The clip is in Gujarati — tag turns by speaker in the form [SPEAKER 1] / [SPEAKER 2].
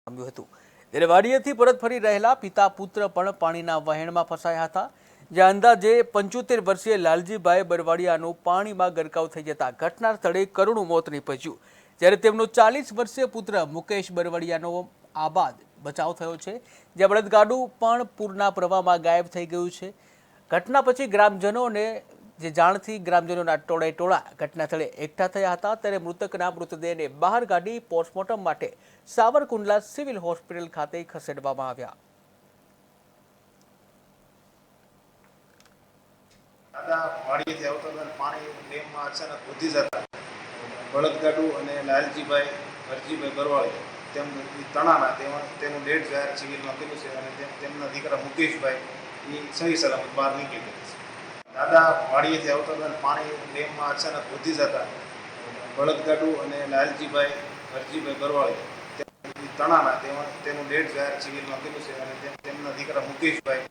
[SPEAKER 1] પામ્યું હતું ત્યારે વાડીએથી પરત ફરી રહેલા પિતા પુત્ર પણ પાણીના વહેણમાં ફસાયા હતા જ્યાં અંદાજે 75 વર્ષીય લાલજીભાઈ બરવાડિયાનું પાણીમાં ગરકાવ થઈ જતા ઘટના સ્થળે કરુણ મોત નીપજ્યું જ્યારે તેમનો 40 વર્ષીય પુત્ર મુકેશ બરવાડિયાનો આબાદ બચાવ થયો છે જ્યાં બળદગાડું પણ પૂરના પ્રવાહમાં ગાયબ થઈ ગયું છે। ઘટના પછી ગ્રામજનોને જે જાણથી ગ્રામજનોના ટોળા ઘટના સ્થળે એકઠા થયા હતા ત્યારે મૃતકના મૃતદેહને બહાર કાઢી પોસ્ટમોર્ટમ માટે સાવરકુંડલા સિવિલ હોસ્પિટલ ખાતે ખસેડવામાં આવ્યા।
[SPEAKER 2] દાદા વાડીએથી આવતા હતા પાણી ડેમમાં અચાનક વધી જતા બળદગાડું અને લાલજીભાઈ હરજીભાઈ બરવાડિયા તેમ તણાના તેનું ડેડ જાહેર સિવિલમાં કર્યું છે અને તેમના દીકરા મુકેશભાઈ એ સહી સલામત બહાર નીકળી ગયા છે। દાદા વાડીએથી આવતા હતા પાણી ડેમમાં અચાનક વધી જતા બળદગાડું અને લાલજીભાઈ હરજીભાઈ બરવાડિયા તણાના તેનું ડેડ જાહેર સિવિલમાં કર્યું છે અને તેમના દીકરા મુકેશભાઈ